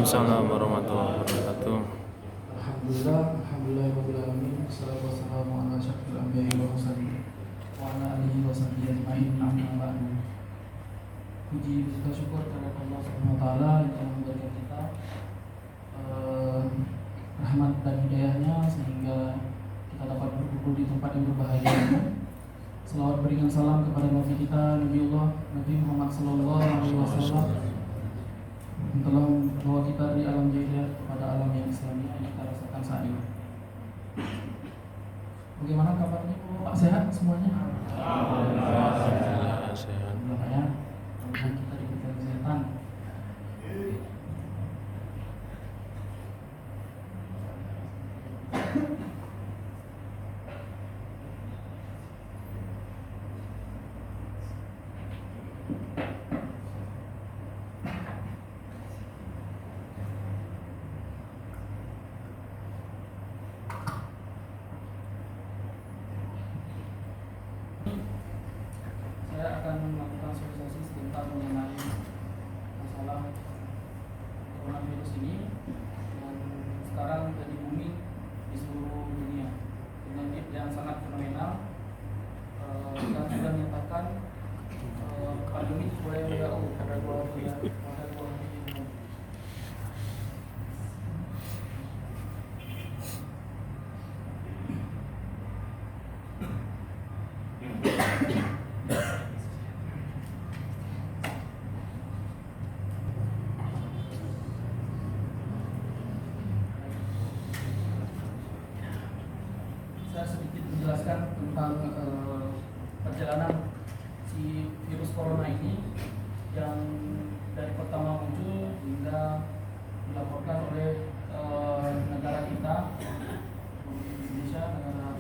Waalaikumsalam warahmatullahi wabarakatuh. Alhamdulillah, alamin. Wassalatu wassalamu ala asyrofil anbiya'i wal mursalin wa ala alihi wa sahbihi ajma'in. Amma ba'du. Puji serta syukur kepada Allah Subhanahu wa taala yang telah memberikan kita rahmat dan hidayahnya sehingga kita dapat berkumpul di tempat yang berbahagia ini. Selawat berikan salam kepada Nabi kita, Nabi Muhammad sallallahu alaihi wasallam yang telah membawa kita dari alam jahiliyah kepada alam yang Islami yang kita rasakan saat ini. Bagaimana kabarnya Pak? Sehat semuanya? Alhamdulillah sehat. Alhamdulillah ya. Mudah-mudahan kita diberikan kesehatan. Saya akan melakukan sosialisasi sebentar mengenai masalah coronavirus ini yang sekarang jadi booming di seluruh dunia, penyakit yang sangat fenomenal dan sudah menyatakan pandemi oleh WHO pada 2 hari ini. Saya sedikit menjelaskan tentang perjalanan si virus corona ini yang dari pertama muncul hingga dilaporkan oleh negara kita, Indonesia, negara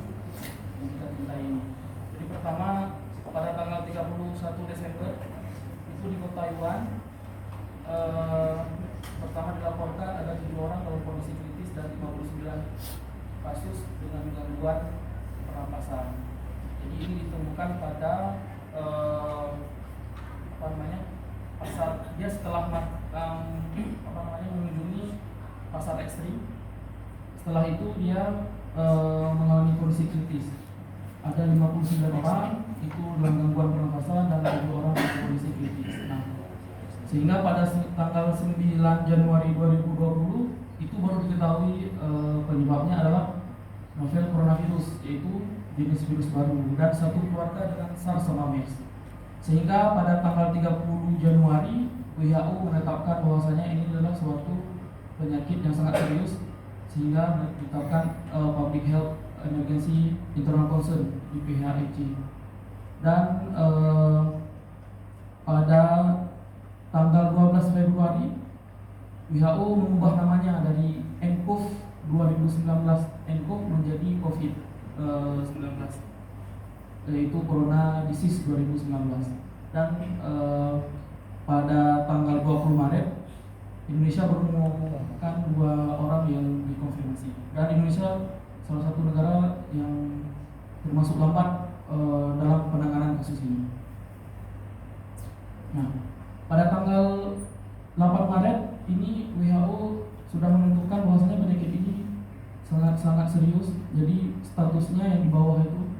yang kita cintai ini. Jadi pertama pada tanggal 31 Desember itu di kota Wuhan pertama dilaporkan ada 7 orang dalam kondisi kritis dan 59 kasus dengan gangguan pernapasan. Jadi ini ditemukan pada pasar, dia setelah mengunjungi pasar ekstrim. Setelah itu dia mengalami kondisi kritis. Ada 59 orang itu dengan gangguan pernapasan dan 7 orang dalam kondisi kritis. Nah, sehingga pada tanggal 9 Januari 2020 itu baru diketahui penyebabnya adalah novel coronavirus, yaitu jenis virus baru dan satu keluarga dengan SARS sama MERS. Sehingga pada tanggal 30 Januari WHO menetapkan bahwasanya ini adalah suatu penyakit yang sangat serius sehingga ditetapkan Public Health Emergency International Concern di PHEC. Dan pada tanggal 12 Februari WHO mengubah namanya dari nCoV 2019 nCoV menjadi COVID-19, yaitu Corona Disease 2019. Dan pada tanggal 20 Maret Indonesia baru mengumumkan 2 orang yang dikonfirmasi. Dan Indonesia salah satu negara yang termasuk lambat dalam penanganan kasus ini. Nah, pada tanggal 8 Maret ini WHO sudah menentukan bahwasanya penyakit ini sangat serius. Jadi statusnya yang di bawah itu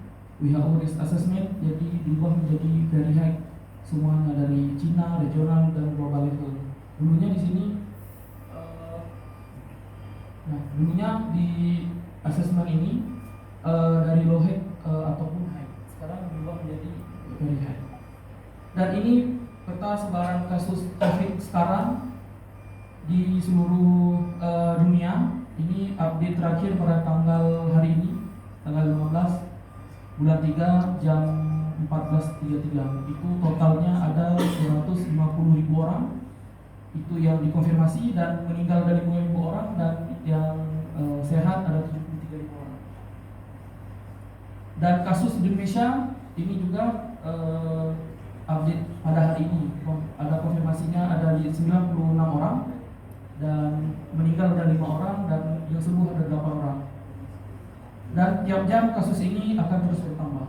WHO Risk Assessment, jadi diubah menjadi very high, semuanya dari Cina, regional dan global level. Dulunya di sini, dulunya di assessment ini dari low high ataupun high. Sekarang berubah menjadi very high. Dan ini peta sebaran kasus COVID sekarang di seluruh dunia. Ini update terakhir pada tanggal hari ini, tanggal 15 bulan 3 jam 14.33. Itu totalnya ada 150.000 orang itu yang dikonfirmasi, dan meninggal dari 5.000 orang, dan yang sehat ada 73.000 orang. Dan kasus di Indonesia ini juga update pada hari ini, ada konfirmasinya ada 96 orang, dan meninggal ada 5 orang, dan yang sembuh ada 8 orang. Dan tiap jam kasus ini akan terus bertambah.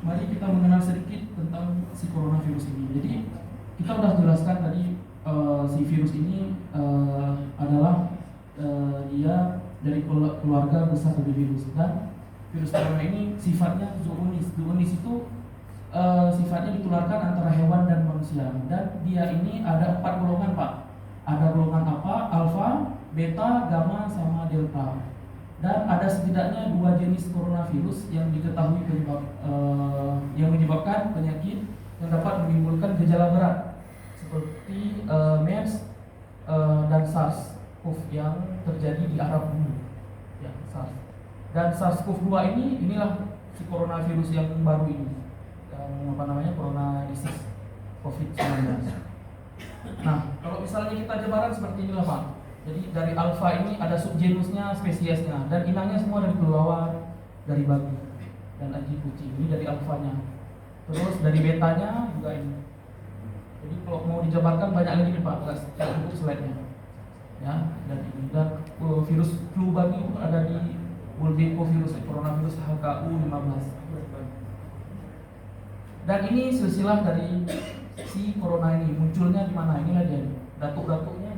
Mari kita mengenal sedikit tentang si coronavirus ini. Jadi kita sudah jelaskan tadi si si virus ini adalah dia dari keluarga besar dari virus, dan virus corona ini sifatnya zoonosis. Zoonosis itu sifatnya ditularkan antara hewan dan manusia, dan dia ini ada 4 golongan, Pak. Ada golongan apa? Alfa, beta, gamma, sama delta. Dan ada setidaknya 2 jenis coronavirus yang diketahui yang menyebabkan penyakit yang dapat menimbulkan gejala berat seperti MERS dan SARS-CoV yang terjadi di Arab dulu, ya, SARS. Dan SARS-CoV-2 inilah si coronavirus yang baru ini, yang corona disease COVID-19. Nah, kalau misalnya kita jabaran seperti inilah, Pak. Jadi dari alfa ini ada subgenusnya, spesiesnya, dan inangnya semua dari kelelawar, dari babi, dan anjing kucing. Ini dari alfanya. Terus dari betanya juga ini. Jadi kalau mau dijabarkan banyak lagi nih, Pak, tidak cukup slide-nya. Ya, dan ini dan virus flu babi itu ada di Bulbecovirus, coronavirus HKU15. Dan ini silsilah dari si corona ini munculnya di mana? Inilah dia, datuk-datuknya.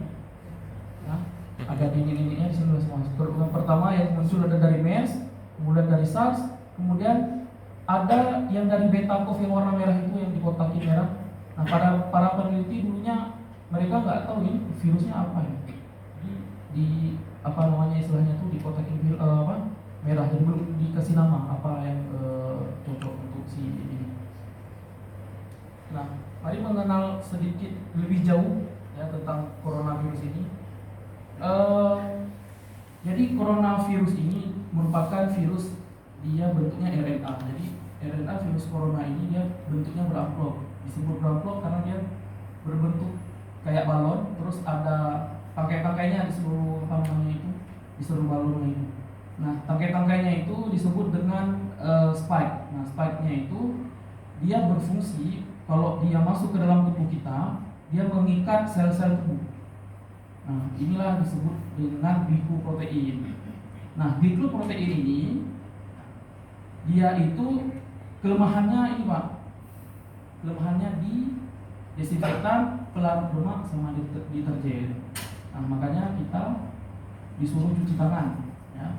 Ya, ada ini-ininya di sini semua. Yang pertama yang muncul ada dari MERS, kemudian dari SARS, kemudian ada yang dari beta CoV yang warna merah itu yang dikotakin merah. Nah, para peneliti dulunya mereka nggak tahu ini virusnya apa ya. Di apa namanya istilahnya tuh dikotakin merah, jadi belum dikasih nama apa yang cocok untuk si ini. Nah, mari mengenal sedikit lebih jauh ya tentang coronavirus ini. Jadi coronavirus ini merupakan virus, dia bentuknya RNA. Jadi RNA virus corona ini dia bentuknya beramplop. Disebut beramplop karena dia berbentuk kayak balon, terus ada tangkai-tangkainya di seluruh di seluruh balonnya itu. Nah, tangkai-tangkainya itu disebut dengan spike. Nah, spike-nya itu dia berfungsi kalau dia masuk ke dalam tubuh kita, dia mengikat sel-sel tubuh. Nah, inilah disebut dengan glikoprotein. Nah, glikoprotein ini dia itu kelemahannya ini, Pak. Kelemahannya di desinfektan, pelarut lemak, sama deterjen. Nah, makanya kita disuruh cuci tangan, ya.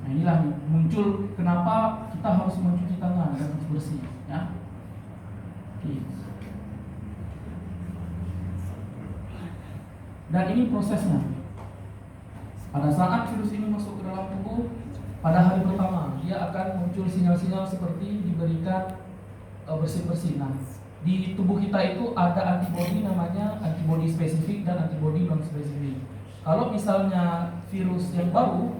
Nah, inilah muncul kenapa kita harus mencuci tangan dan harus bersih, ya. Oke. Dan ini prosesnya. Pada saat virus ini masuk ke dalam tubuh, pada hari pertama dia akan muncul sinyal-sinyal seperti diberikan bersin-bersin. Nah, di tubuh kita itu ada antibodi, namanya antibodi spesifik dan antibodi non spesifik. Kalau misalnya virus yang baru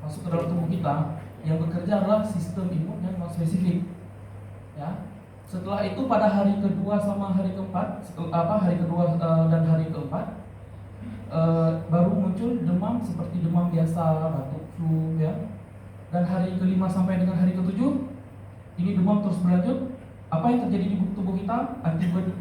masuk ke dalam tubuh kita, yang bekerja adalah sistem imun yang non spesifik. Ya. Setelah itu pada hari kedua sama hari keempat, hari kedua dan hari keempat baru muncul demam seperti demam biasa, batuk, flu, ya. Dan hari kelima sampai dengan hari ketujuh ini demam terus berlanjut. Apa yang terjadi di tubuh kita?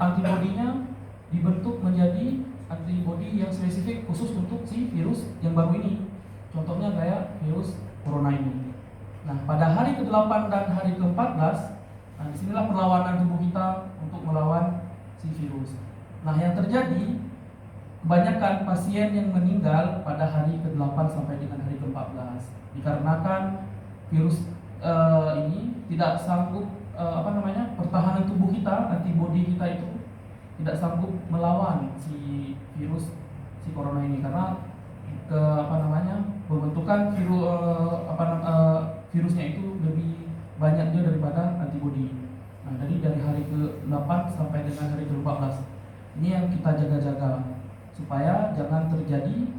Antibodinya dibentuk menjadi antibodi yang spesifik khusus untuk si virus yang baru ini. Contohnya kayak virus corona ini. Nah, pada hari ke-8 dan hari ke-14, nah disinilah perlawanan tubuh kita untuk melawan si virus. Nah, yang terjadi kebanyakan pasien yang meninggal pada hari ke-8 sampai dengan hari ke-14 dikarenakan virus ini tidak sanggup pertahanan tubuh kita, antibodi kita itu tidak sanggup melawan si virus si corona ini karena pembentukan virusnya itu lebih banyak dia daripada antibodi. Nah, jadi dari hari ke-8 sampai dengan hari ke-14 ini yang kita jaga-jaga supaya jangan terjadi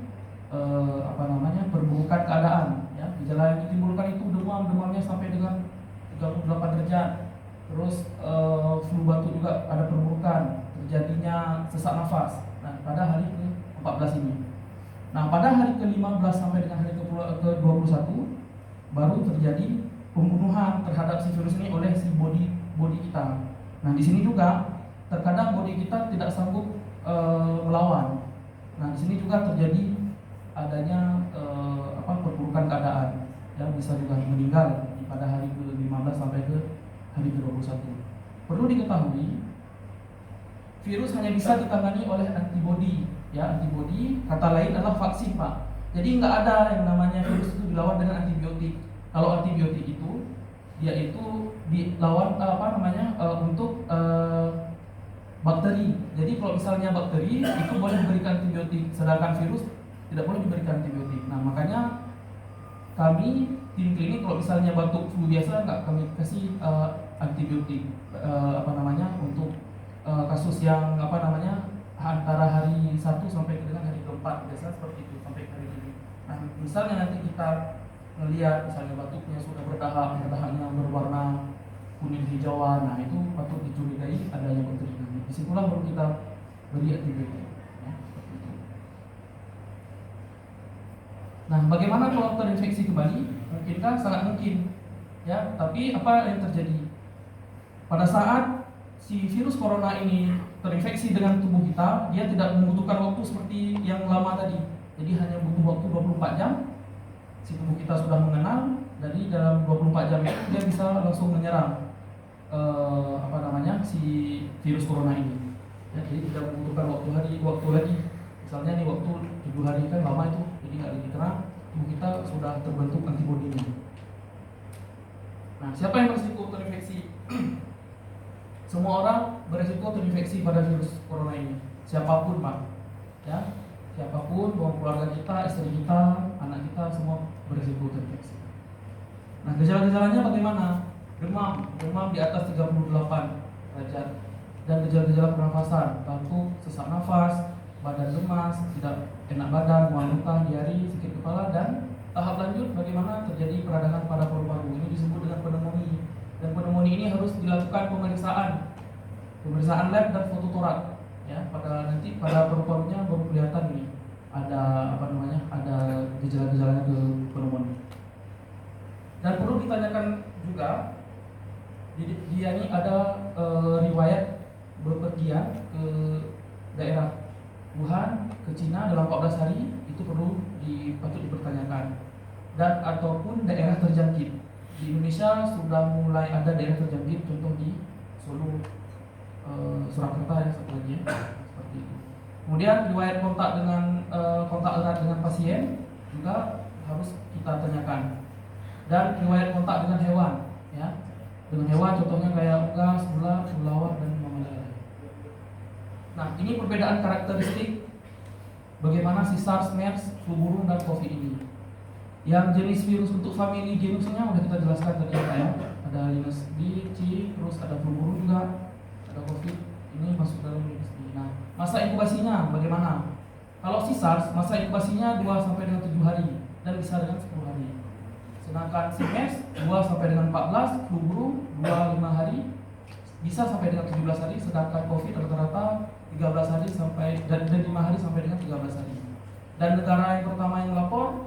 perburukan keadaan, ya. Gejala yang ditimbulkan itu demamnya sampai dengan 38 derajat. Terus flu batuk juga ada perburukan, terjadinya sesak nafas. Nah, pada hari ke-14 ini. Nah, pada hari ke-15 sampai dengan hari ke-21 baru terjadi pembunuhan terhadap si virus ini oleh si bodi kita. Nah, di sini juga terkadang bodi kita tidak sanggup melawan. Nah, di sini juga terjadi adanya perburukan keadaan, yang bisa juga meninggal pada hari ke-15 sampai ke hari ke-21. Perlu diketahui, virus hanya bisa ditangani oleh antibodi, ya antibodi. Kata lain adalah vaksin, Pak. Jadi nggak ada yang namanya virus itu dilawan dengan antibiotik. Kalau antibiotik itu dia itu dilawan untuk bakteri. Jadi kalau misalnya bakteri itu boleh diberikan antibiotik, sedangkan virus tidak boleh diberikan antibiotik. Nah makanya kami tim klinik kalau misalnya batuk flu biasa nggak kami kasih antibiotik untuk kasus yang antara hari 1 sampai dengan hari keempat, biasa seperti itu sampai hari ini. Nah misalnya nanti kita melihat misalnya batuknya sudah berdahaknya berwarna kuning hijauan, nah itu patut dicurigai adanya bakteri. Disitulah baru kita beri antibiotik. Ya, seperti itu. Nah, bagaimana kalau terinfeksi kembali? Mungkinkah? Sangat mungkin. Ya, tapi apa yang terjadi? Pada saat si virus corona ini terinfeksi dengan tubuh kita, dia tidak membutuhkan waktu seperti yang lama tadi. Jadi hanya butuh waktu 24 jam. Si tubuh kita sudah mengenal, dari dalam 24 jam itu dia bisa langsung menyerang si virus corona ini. Ya, jadi tidak membutuhkan waktu lagi. Misalnya nih waktu 7 hari kan lama itu, jadi nggak lagi terang, tubuh kita sudah terbentuk antibodinya. Nah, siapa yang berisiko terinfeksi? Semua orang berisiko terinfeksi pada virus corona ini. Siapapun, Pak. Ya, siapapun, bahwa keluarga kita, istri kita, anak kita semua berisiko terinfeksi. Nah, gejala-gejalanya bagaimana? Demam di atas 38 derajat, dan gejala-gejala pernafasan, batuk, sesak nafas, badan lemas, tidak enak badan, mual muntah, diare, sakit kepala, dan tahap lanjut bagaimana terjadi peradangan pada paru-paru. Ini disebut dengan pneumonia. Dan pneumonia ini harus dilakukan pemeriksaan lab dan foto torak. Ya, nanti pada paru-parunya baru kelihatan nih ada gejala-gejalanya ke pneumonia. Dan perlu ditanyakan juga, dia ini ada riwayat berpergian ke daerah Wuhan, ke Cina dalam 14 hari, itu patut dipertanyakan. Dan ataupun daerah terjangkit. Di Indonesia sudah mulai ada daerah terjangkit, contoh di Solo, Surakarta ya satu lagi ya, seperti itu. Kemudian riwayat kontak erat dengan pasien juga harus kita tanyakan. Dan riwayat kontak dengan hewan, ya. Dengan hewan contohnya kayak unggas, ular, kelelawar, dan mamalia. Nah, ini perbedaan karakteristik bagaimana si SARS, MERS, flu burung, dan COVID ini. Yang jenis virus untuk famili genusnya udah kita jelaskan tadi ya. Ada Linus B, C, terus ada flu burung juga, ada COVID. Ini masuk dalam Linus B. Nah, masa inkubasinya bagaimana? Kalau si SARS, masa inkubasinya 2 sampai dengan 7 hari dan bisa dengan 10 hari. Sedangkan si MERS 2 sampai dengan 14, flu burung 25 hari, bisa sampai dengan 17 hari, sedangkan COVID rata-rata 13 hari dan 5 hari sampai dengan 13 hari. Dan negara yang pertama yang melapor,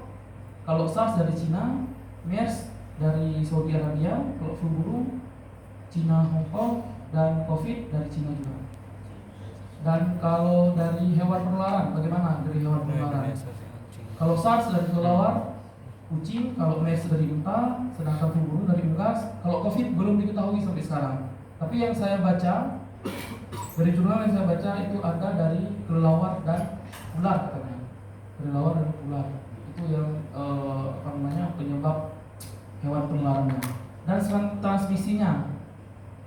kalau SARS dari Cina, MERS dari Saudi Arabia, kalau flu burung Cina, Hong Kong, dan COVID dari Cina juga. Dan kalau dari hewan penularan, bagaimana dari hewan penularan? Kalau SARS dari kelelawar, kucing, kalau MERS dari unta, sedangkan flu burung dari unggas. Kalau COVID belum diketahui sampai sekarang. Tapi yang saya baca dari jurnal yang saya baca itu ada dari kelelawar dan ular katanya. Kelelawar dan ular itu yang penyebab hewan penularannya. Dan transmisinya,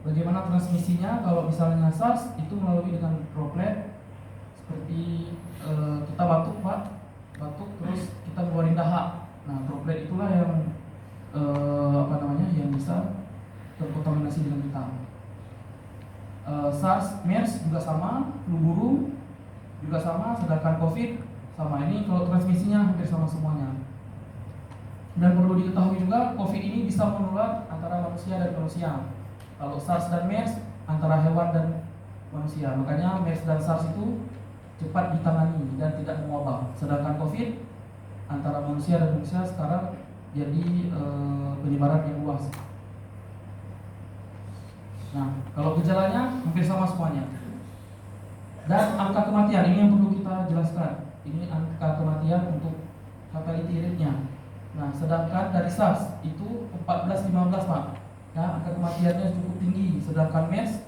bagaimana transmisinya? Kalau misalnya SARS itu melalui dengan droplet, seperti kita batuk terus kita ngeluarin dahak. Nah, droplet itulah yang yang bisa terkontaminasi dengan kita. SARS, MERS juga sama, flu burung juga sama, sedangkan COVID sama. Ini kalau transmisinya hampir sama semuanya. Dan perlu diketahui juga, COVID ini bisa menular antara manusia dan manusia. Kalau SARS dan MERS antara hewan dan manusia. Makanya MERS dan SARS itu cepat ditangani dan tidak mewabah. Sedangkan COVID antara manusia dan manusia sekarang jadi penyebaran yang luas. Nah, kalau gejalanya hampir sama semuanya. Dan angka kematian ini yang perlu kita jelaskan. Ini angka kematian untuk fatality rate-nya. Nah, sedangkan dari SARS itu 14-15 Pak. Ya, angka kematiannya cukup tinggi. Sedangkan MERS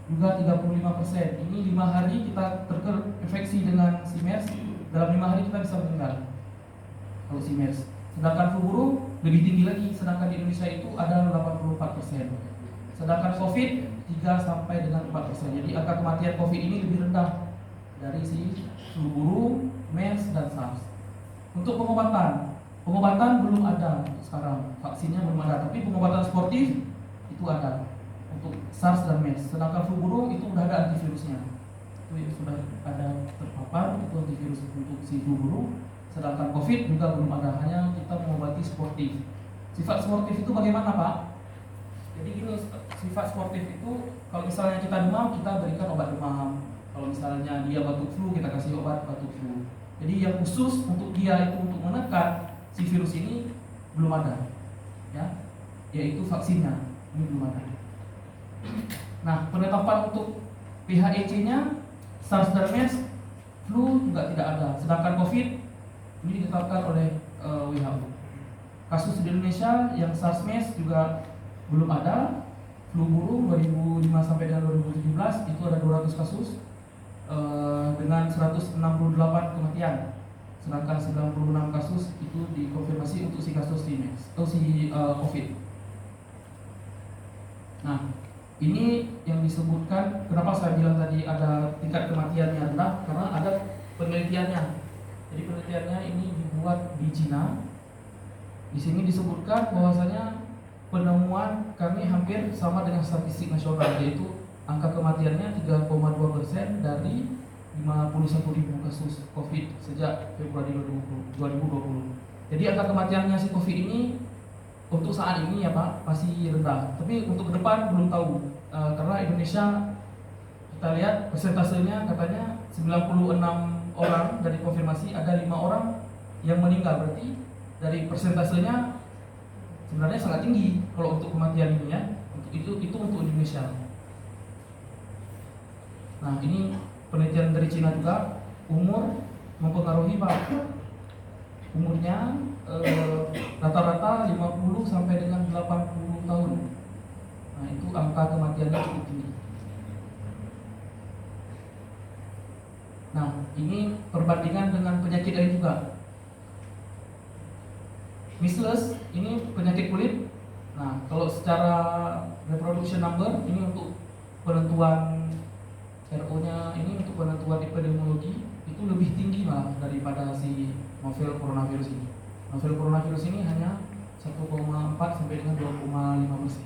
juga 35%. Ini 5 hari kita terinfeksi dengan si MERS, dalam 5 hari kita bisa meninggal kalau si MERS. Sedangkan flu burung lebih tinggi lagi, sedangkan di Indonesia itu ada 84%. Sedangkan COVID 3 sampai dengan 4%. Jadi angka kematian COVID ini lebih rendah dari si flu burung, MERS dan SARS. Untuk pengobatan belum ada sekarang, vaksinnya belum ada, tapi pengobatan sportif itu ada untuk SARS dan MERS. Sedangkan flu burung itu sudah ada antivirusnya. Itu yang sudah ada terpapar itu antivirus untuk si flu burung. Sedangkan COVID juga belum ada, hanya kita mengobati sportif. Sifat sportif itu bagaimana, Pak? Jadi gini, sifat sportif itu kalau misalnya kita demam, kita berikan obat demam. Kalau misalnya dia batuk flu, kita kasih obat batuk flu. Jadi yang khusus untuk dia itu untuk menekan si virus ini belum ada, ya, yaitu vaksinnya ini belum ada. Nah, penetapan untuk PHEC-nya SARS dan MERS, flu juga tidak ada. Sedangkan COVID ini ditetapkan oleh WHO. Kasus di Indonesia yang SARS MERS juga belum ada. Flu burung 2005 sampai dengan 2017 itu ada 200 kasus dengan 168 kematian. Sedangkan 96 kasus itu dikonfirmasi untuk si kasus si MERS atau si COVID. Nah, ini yang disebutkan kenapa saya bilang tadi ada tingkat kematiannya rendah, karena ada penelitiannya. Jadi penelitiannya ini dibuat di Cina. Di sini disebutkan bahwasanya penemuan kami hampir sama dengan statistik nasional, yaitu angka kematiannya 3,2% dari 51.000 kasus COVID sejak Februari 2020. Jadi angka kematiannya si COVID ini untuk saat ini ya Pak masih rendah. Tapi untuk ke depan belum tahu, karena Indonesia kita lihat persentasenya katanya 96 orang dari konfirmasi, ada 5 orang yang meninggal, berarti dari persentasenya sebenarnya sangat tinggi kalau untuk kematian ini ya. Untuk itu untuk Indonesia. Nah, ini penelitian dari Cina juga. Umur mempengaruhi Pak. Umurnya rata-rata 50 sampai dengan 80 tahun. Nah, itu angka kematiannya cukup tinggi. Nah, ini perbandingan dengan penyakit lain juga. Measles ini penyakit kulit. Nah, kalau secara reproduction number ini untuk penentuan RO-nya, ini untuk penentuan epidemiologi itu lebih tinggi malah daripada si novel coronavirus ini. Novel coronavirus ini hanya 1,4 sampai dengan 2,5%.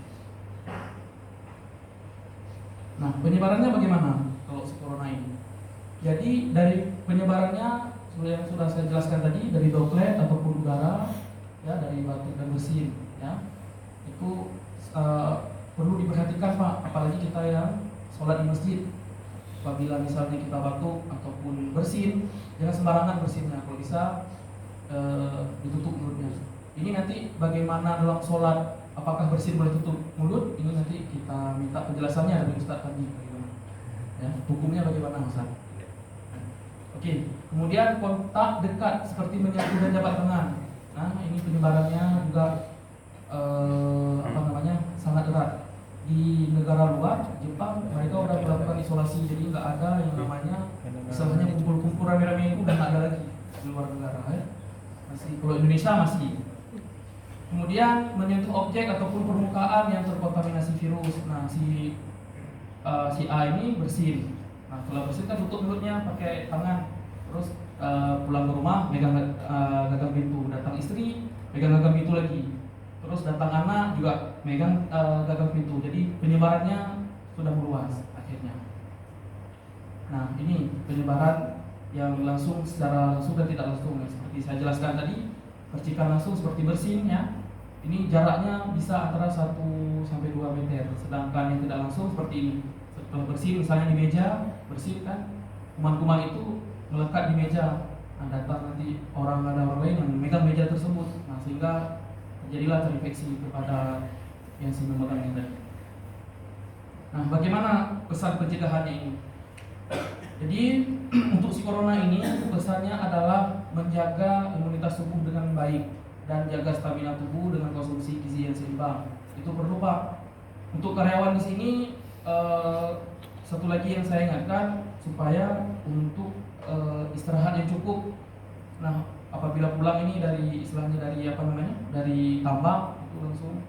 Nah, penyebarannya bagaimana kalau si corona ini? Jadi dari penyebarannya yang sudah saya jelaskan tadi, dari droplet ataupun udara, ya, dari batuk dan bersin, ya, itu perlu diperhatikan Pak, apalagi kita yang sholat di masjid. Apabila misalnya kita batuk ataupun bersin, jangan sembarangan bersinnya, kalau bisa ditutup mulutnya. Ini nanti bagaimana dalam sholat, apakah bersin boleh tutup mulut? Ini nanti kita minta penjelasannya dari Ustaz tadi, bagaimana, ya, hukumnya bagaimana Ustaz? Oke, kemudian kontak dekat seperti menyentuh dan jabat tangan. Nah, ini penyebarannya juga sangat erat. Di negara luar, Jepang, mereka sudah melakukan isolasi, jadi nggak ada yang namanya misalnya kumpul-kumpul rame-rame itu udah nggak ada lagi di luar negara, ya. Masih, kalau Indonesia masih. Kemudian menyentuh objek ataupun permukaan yang terkontaminasi virus. Nah, si A ini bersin. Nah, kalau bersin kan tutup mulutnya pakai tangan, terus pulang ke rumah megang gagang pintu, datang istri megang gagang pintu lagi, terus datang anak juga megang gagang pintu. Jadi penyebarannya sudah meluas akhirnya. Nah, ini penyebaran yang langsung, secara langsung dan tidak langsung. Seperti saya jelaskan tadi, percikan langsung seperti bersin, ya. Ini jaraknya bisa antara 1 sampai 2 meter. Sedangkan yang tidak langsung seperti ini. Setelah bersin, misalnya di meja, bersin kan, kuman-kuman itu melekat di meja. Nah, datang nanti ada orang lain yang memegang meja tersebut. Nah, sehingga terjadilah terinfeksi kepada yang si memegang ini. Nah, bagaimana pesan pencegahannya ini? Jadi untuk si corona ini pesannya adalah menjaga imunitas tubuh dengan baik dan jaga stamina tubuh dengan konsumsi gizi yang seimbang. Itu perlu Pak. Untuk karyawan di sini satu lagi yang saya ingatkan supaya untuk istirahat yang cukup. Nah, apabila pulang ini dari istilahnya dari tambak itu langsung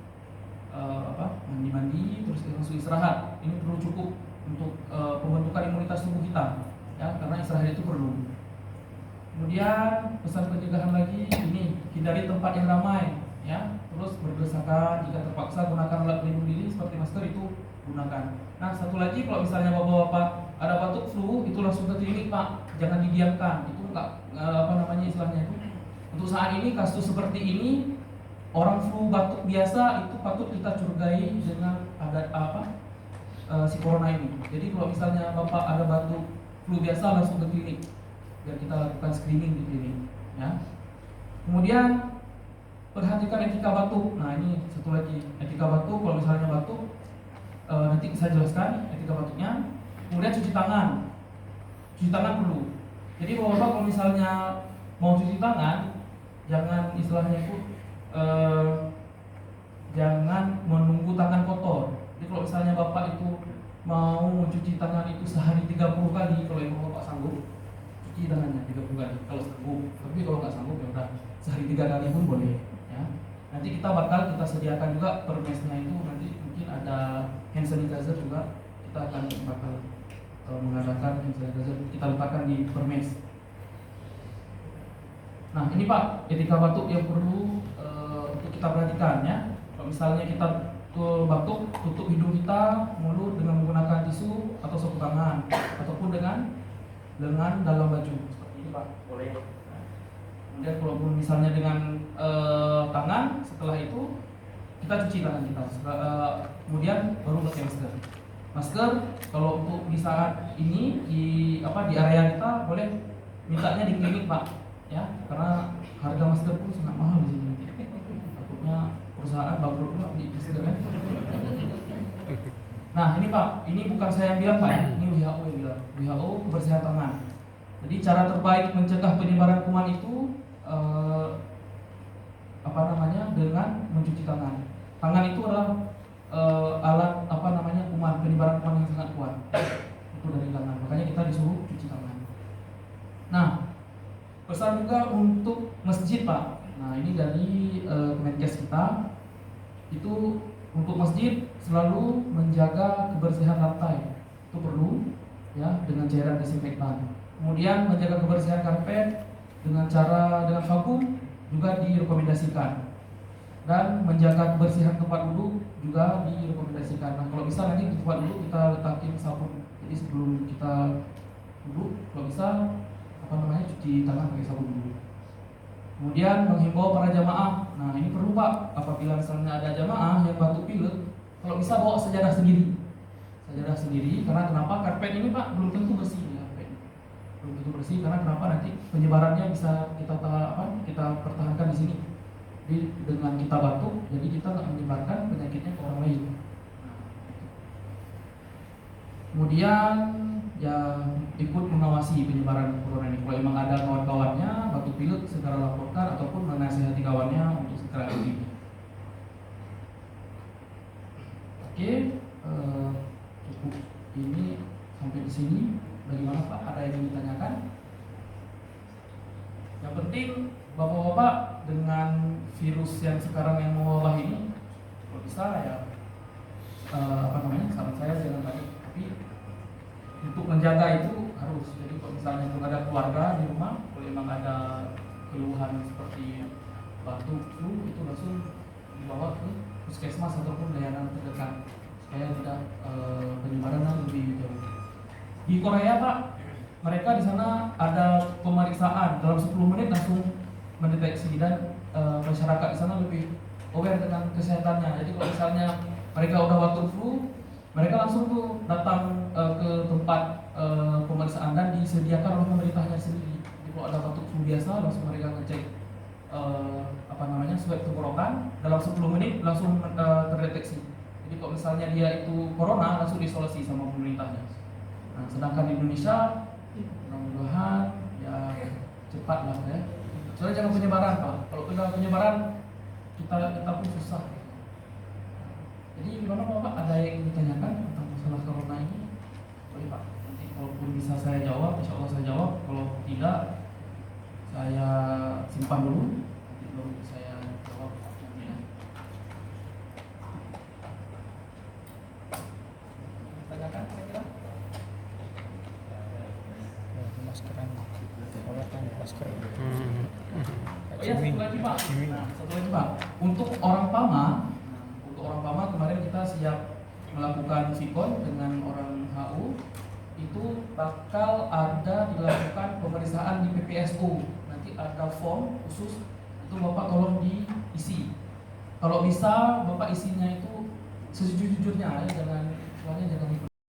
mandi terus langsung istirahat. Ini perlu cukup untuk pembentukan imunitas tubuh kita, ya, karena istirahat itu perlu. Kemudian pesan pencegahan lagi ini, hindari tempat yang ramai, ya. Terus berdesakan, jika terpaksa gunakan alat pelindung diri seperti masker itu gunakan. Nah, satu lagi, kalau misalnya bapak-bapak ada batuk flu itu langsung ke klinik, Pak. Jangan didiamkan. Itu istilahnya itu. Untuk saat ini kasus seperti ini, orang flu batuk biasa itu patut kita curigai dengan si corona ini. Jadi kalau misalnya bapak ada batuk flu biasa langsung ke klinik biar kita lakukan screening di klinik, ya. Kemudian perhatikan etika batuk. Nah, ini satu lagi, etika batuk. Kalau misalnya batuk, nanti saya jelaskan etika batuknya. Kemudian cuci tangan perlu. Jadi bapak kalau misalnya mau cuci tangan, jangan istilahnya itu jangan menunggu tangan kotor. Jadi kalau misalnya bapak itu mau mencuci tangan itu sehari 30 kali, kalau emang bapak sanggup, cuci tangannya 30 kali kalau sanggup. Tapi kalau nggak sanggup ya udah sehari 3 kali pun boleh, ya. Nanti kita sediakan juga per mesnya itu, nanti mungkin ada hand sanitizer juga, kita bakal mengadakan hand sanitizer, kita letakkan di per mes. Nah, ini Pak, etika batuk yang perlu untuk kita perhatikan, ya. Kalau misalnya kita batuk, tutup hidung kita, mulut dengan menggunakan tisu atau sapu tangan, ataupun dengan dalam baju seperti ini, Pak, boleh. Kemudian kalaupun misalnya dengan tangan, setelah itu kita cuci tangan kita, kemudian baru pakai masker. Masker kalau untuk di saat ini di area kita boleh mintanya di klinik, Pak, ya, karena harga masker pun sangat mahal di sini. Takutnya perusahaan bangkrut pula di masker, kan. Nah, ini Pak, ini bukan saya yang bilang, Pak, ini WHO yang bilang. WHO kebersihan tangan. Jadi cara terbaik mencegah penyebaran kuman itu dengan mencuci tangan. Tangan itu adalah alat penyebaran kuman yang sangat kuat. Itu dari tangan. Makanya kita disuruh cuci tangan. Nah, pesan juga untuk masjid, Pak. Nah, ini dari Kemenkes kita. Itu untuk masjid selalu menjaga kebersihan lantai. Itu perlu, ya, dengan cairan desinfektan. Kemudian menjaga kebersihan karpet dengan vakum juga direkomendasikan. Dan menjaga kebersihan tempat duduk juga direkomendasikan. Nah, kalau bisa nanti di tempat duduk kita letakin sabun. Jadi sebelum kita duduk, kalau bisa cuci tangan pakai sabun dulu. Kemudian menghimbau para jamaah. Nah, ini perlu, Pak, apabila misalnya ada jamaah yang batuk pilek, kalau bisa bawa sejadah sendiri. Karena kenapa? Karpet ini, Pak, belum tentu bersih. Belum tentu bersih karena kenapa? Nanti penyebarannya bisa kita pertahankan di sini. Jadi dengan kita batuk, jadi kita nggak menyebarkan penyakitnya ke orang lain. Kemudian ya ikut mengawasi penyebaran corona ini. Kalau memang ada kawan-kawannya batuk pilek, segera laporkan ataupun menasihati kawannya untuk segera pergi. Oke, cukup ini sampai di sini. Bagaimana, Pak? Ada yang ditanyakan? Yang penting Bapak-bapak dengan virus yang sekarang yang mewabah ini, kalau bisa ya saran saya jangan banyak, tapi untuk menjaga itu harus. Jadi kalau misalnya belum ada keluarga di rumah, kalau memang ada keluhan seperti batuk, flu, itu langsung dibawa ke puskesmas ataupun layanan terdekat supaya tidak penyebaran lebih jauh. Di Korea, Pak, mereka di sana ada pemeriksaan dalam 10 menit langsung mendeteksi, dan masyarakat di sana lebih aware dengan kesehatannya. Jadi kalau misalnya mereka udah batuk flu, mereka langsung tuh datang ke tempat pemeriksaan dan disediakan oleh pemerintahnya sendiri. Jadi kalau ada batuk flu biasa, langsung mereka ngecek swab tenggorokan, dalam 10 menit langsung terdeteksi. Jadi kalau misalnya dia itu corona, langsung diisolasi sama pemerintahnya. Nah, sedangkan di Indonesia mudah-mudahan ya cepat lah, ya. Soalnya jangan penyebaran, Pak. Kalau penyebaran kita pun susah. Jadi gimana, Pak? Ada yang ditanyakan tentang masalah corona ini? Boleh Pak, nanti kalaupun bisa saya jawab, insya Allah saya jawab. Kalau tidak, saya simpan dulu, nanti baru saya jawab nanti ya. Tanyakan kira-kira? Maskeran orang kan masker Oh iya, satu lagi Pak. Nah, satu lagi Pak. Untuk orang PAMA kemarin kita siap melakukan sikon dengan orang HU. Itu bakal ada dilakukan pemeriksaan di PPSU. Nanti ada form khusus, itu Bapak tolong diisi. Kalau bisa Bapak isinya itu sejujur-jujurnya ya, jangan